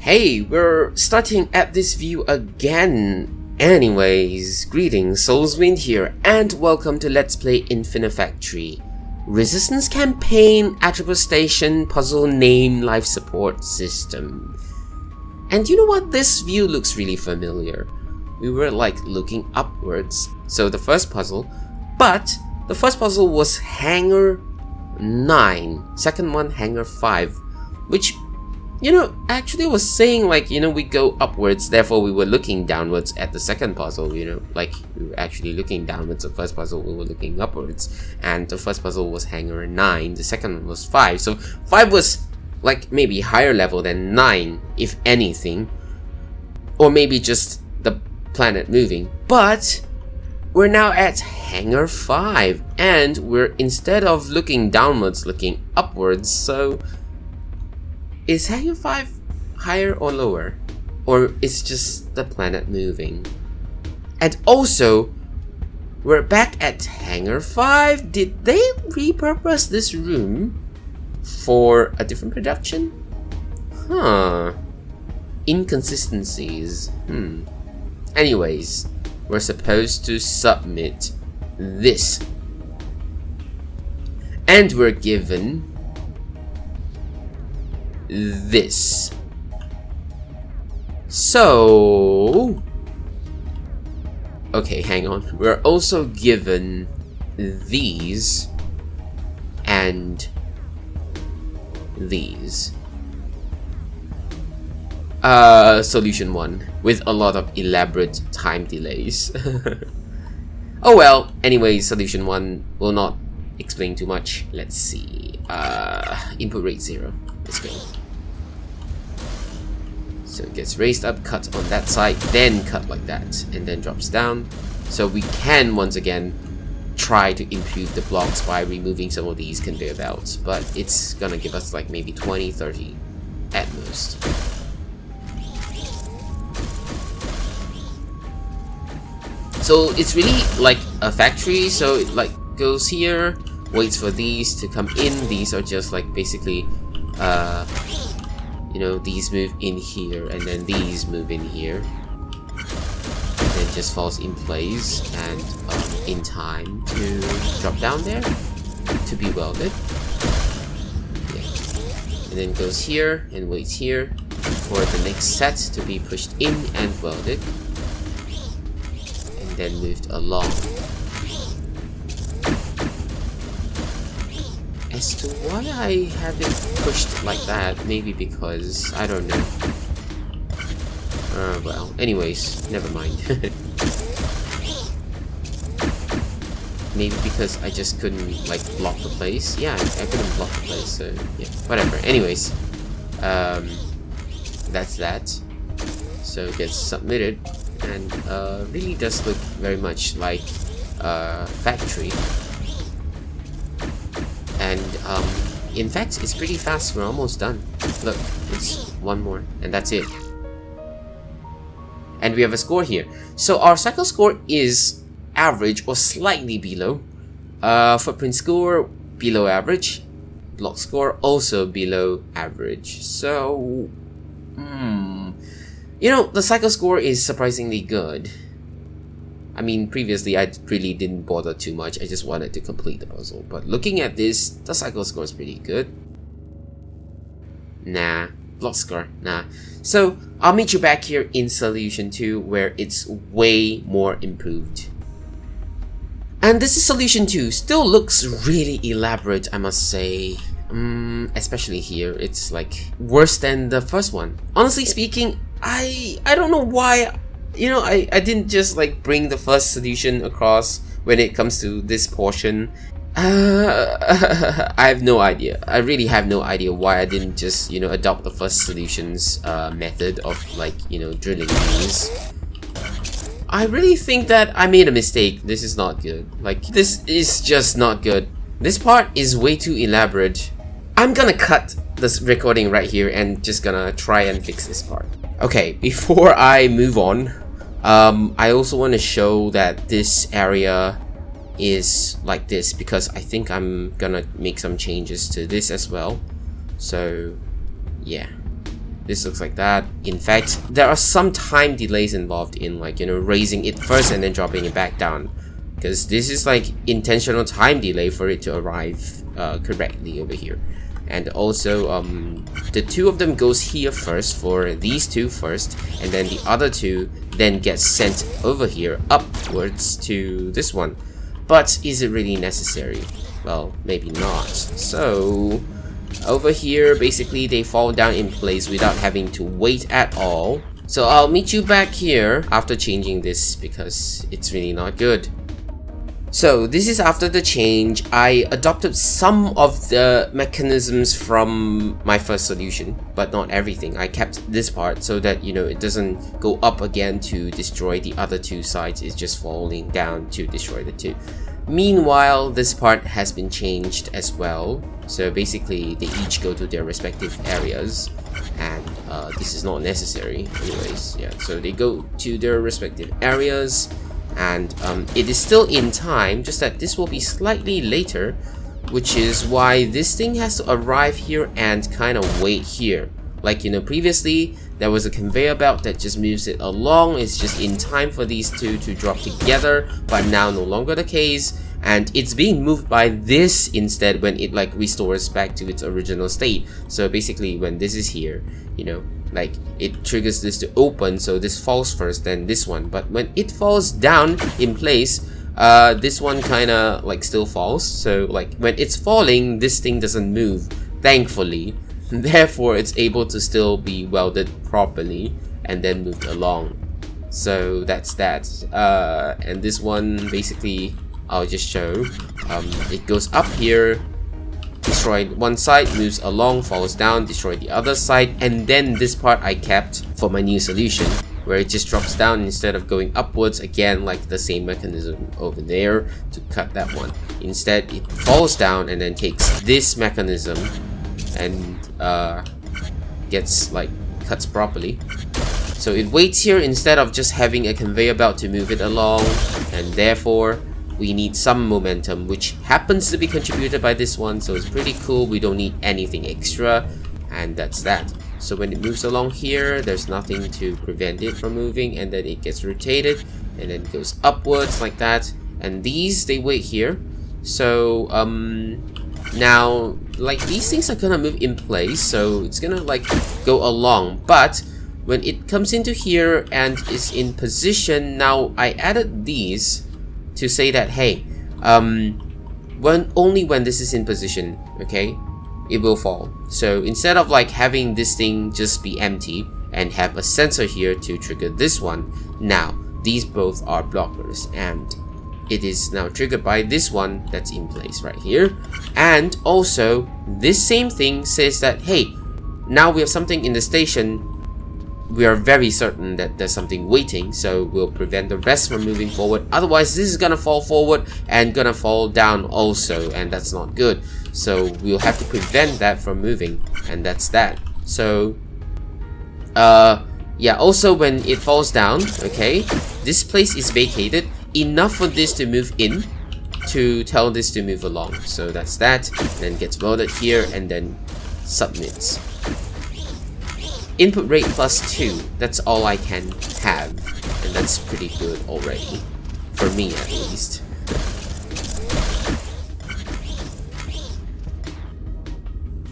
Hey, we're starting at this view again. Anyways, greetings, Soulswind here, and welcome to Let's Play Infinifactory. Resistance Campaign Attribute Station Puzzle Name Life Support System. And you know what? This view looks really familiar. We were like looking upwards. So the first puzzle, but the first puzzle was Hangar 9, second one Hangar 5, which actually was saying like, we go upwards, therefore we were looking downwards at the second puzzle, like we were actually looking downwards. The first puzzle we were looking upwards, and the first puzzle was Hangar 9, the second one was 5, so 5 was like maybe higher level than 9, if anything, or maybe just the planet moving. But we're now at Hangar 5, and we're, instead of looking downwards, looking upwards. So is Hangar 5 higher or lower? Or is just the planet moving? And also, we're back at Hangar 5. Did they repurpose this room for a different production? Inconsistencies. Anyways, we're supposed to submit this. And we're given this. So, okay, hang on. We're also given these and these. Solution 1 with a lot of elaborate time delays. Oh well, anyway, solution 1 will not explain too much. Let's see. Input rate 0. Let's go. So it gets raised up, cut on that side, then cut like that, and then drops down. So we can once again try to improve the blocks by removing some of these conveyor belts, but it's gonna give us like maybe 20-30 at most. So it's really like a factory, so it like goes here, waits for these to come in. These are just like basically these move in here, and then these move in here, and then just falls in place and in time to drop down there to be welded. And then goes here and waits here for the next set to be pushed in and welded, and then moved along. As to why I have it pushed like that, maybe because, I don't know. Well, anyways, never mind. Maybe because I just couldn't, like, block the place. Yeah, I couldn't block the place, so, yeah, whatever. Anyways, that's that. So it gets submitted, and, really does look very much like a factory. And in fact, it's pretty fast. We're almost done. Look, it's one more, and that's it. And we have a score here. So our cycle score is average or slightly below. Footprint score below average. Block score also below average. So, the cycle score is surprisingly good. I mean, previously I really didn't bother too much. I just wanted to complete the puzzle. But looking at this, the cycle score is pretty good. Nah. Block score, nah. So, I'll meet you back here in solution 2, where it's way more improved. And this is solution 2. Still looks really elaborate, I must say. Especially here, it's like worse than the first one. Honestly speaking, I don't know why. I didn't just like bring the first solution across when it comes to this portion. I have no idea. I really have no idea why I didn't just, adopt the first solution's method of like, drilling these. I really think that I made a mistake. This is not good. Like, this is just not good. This part is way too elaborate. I'm gonna cut this recording right here and just gonna try and fix this part. Okay, before I move on, I also want to show that this area is like this, because I think I'm gonna make some changes to this as well. So yeah, this looks like that. In fact, there are some time delays involved in, like, you know, raising it first and then dropping it back down, because this is like intentional time delay for it to arrive correctly over here. And also the two of them goes here first for these two first, and then the other two then gets sent over here upwards to this one. But is it really necessary? Well, maybe not. So over here, basically they fall down in place without having to wait at all. So I'll meet you back here after changing this, because it's really not good. So this is after the change. I adopted some of the mechanisms from my first solution, but not everything. I kept this part so that, you know, it doesn't go up again to destroy the other two sides. It's just falling down to destroy the two. Meanwhile, this part has been changed as well. So basically, they each go to their respective areas, and this is not necessary anyways. Yeah, so they go to their respective areas, and it is still in time, just that this will be slightly later, which is why this thing has to arrive here and kind of wait here. Like, you know, previously there was a conveyor belt that just moves it along. It's just in time for these two to drop together, but now no longer the case, and it's being moved by this instead when it like restores back to its original state. So basically, when this is here, you know, like it triggers this to open, so this falls first, then this one. But when it falls down in place, this one kind of like still falls. So like when it's falling, this thing doesn't move, thankfully. Therefore, it's able to still be welded properly and then moved along. So that's that. And this one, basically, I'll just show. It goes up here, destroy one side, moves along, falls down, destroy the other side, and then this part I kept for my new solution, where it just drops down instead of going upwards again, like the same mechanism over there to cut that one. Instead, it falls down and then takes this mechanism and gets like cuts properly. So it waits here instead of just having a conveyor belt to move it along, and therefore we need some momentum, which happens to be contributed by this one. So it's pretty cool. We don't need anything extra, and that's that. So when it moves along here, there's nothing to prevent it from moving, and then it gets rotated and then goes upwards like that. And these, they wait here. So now, like, these things are gonna move in place, so it's gonna like go along. But when it comes into here and is in position, now I added these to say that, hey, only when this is in position, okay, it will fall. So instead of like having this thing just be empty and have a sensor here to trigger this one, now these both are blockers, and it is now triggered by this one that's in place right here. And also this same thing says that, hey, now we have something in the station. We are very certain that there's something waiting, so we'll prevent the rest from moving forward. Otherwise, this is gonna fall forward and gonna fall down also, and that's not good. So we'll have to prevent that from moving, and that's that. So yeah, also when it falls down, okay, this place is vacated enough for this to move in to tell this to move along. So that's that. Then gets welded here and then submits. Input rate +2. That's all I can have, and that's pretty good already, for me at least.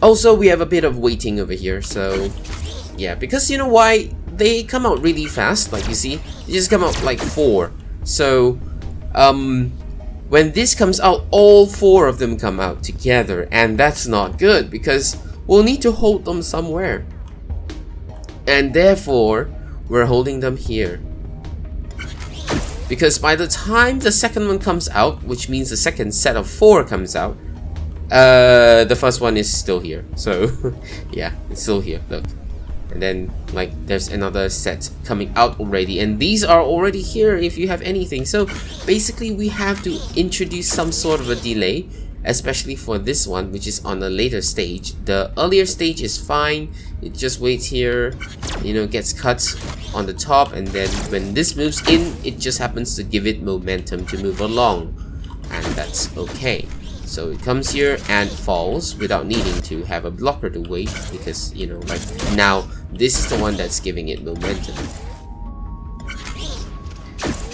Also, we have a bit of waiting over here, so yeah, because you know why? They come out really fast. Like, you see, they just come out like 4. So when this comes out, all 4 of them come out together, and that's not good because we'll need to hold them somewhere, and therefore we're holding them here. Because by the time the second one comes out, which means the second set of 4 comes out, the first one is still here. So yeah, it's still here, look. And then like there's another set coming out already, and these are already here if you have anything. So basically we have to introduce some sort of a delay, especially for this one, which is on a later stage. The earlier stage is fine, it just waits here, you know, gets cut on the top, and then when this moves in, it just happens to give it momentum to move along, and that's okay. So it comes here and falls without needing to have a blocker to wait, because, you know, like now this is the one that's giving it momentum.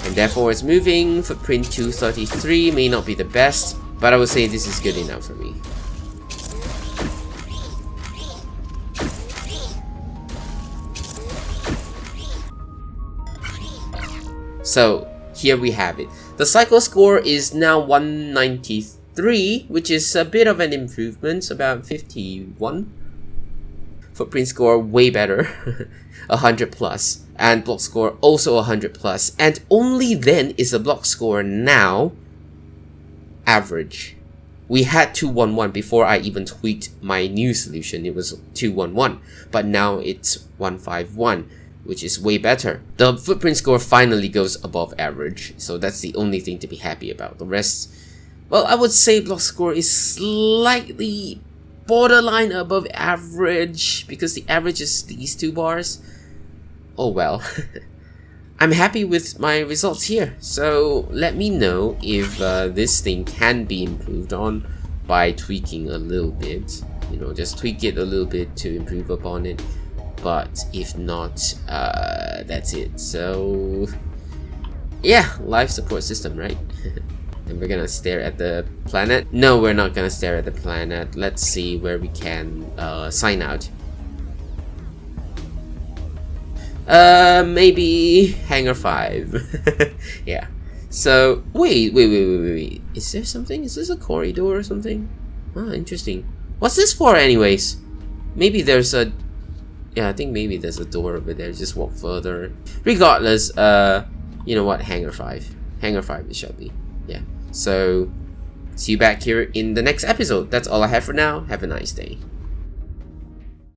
And therefore it's moving. Footprint 233 may not be the best, but I would say this is good enough for me. So here we have it. The cycle score is now 193, which is a bit of an improvement, about 51. Footprint score way better, 100 plus, and block score also 100 plus, and only then is the block score now average. We had 211 before I even tweaked my new solution. It was 211, but now it's 151. Which is way better. The footprint score finally goes above average, so that's the only thing to be happy about. The rest, well, I would say block score is slightly borderline above average, because the average is these two bars. Oh well. I'm happy with my results here, so let me know if this thing can be improved on by tweaking a little bit. You know, just tweak it a little bit to improve upon it. But if not, that's it. So yeah, life support system, right? And we're gonna stare at the planet. No, we're not gonna stare at the planet. Let's see where we can sign out. Maybe Hangar 5. Yeah. So wait. Is there something? Is this a corridor or something? Ah, interesting. What's this for anyways? Maybe there's a... Yeah, I think maybe there's a door over there. Just walk further. Regardless, you know what? Hangar 5. Hangar 5 it shall be. Yeah. So, see you back here in the next episode. That's all I have for now. Have a nice day.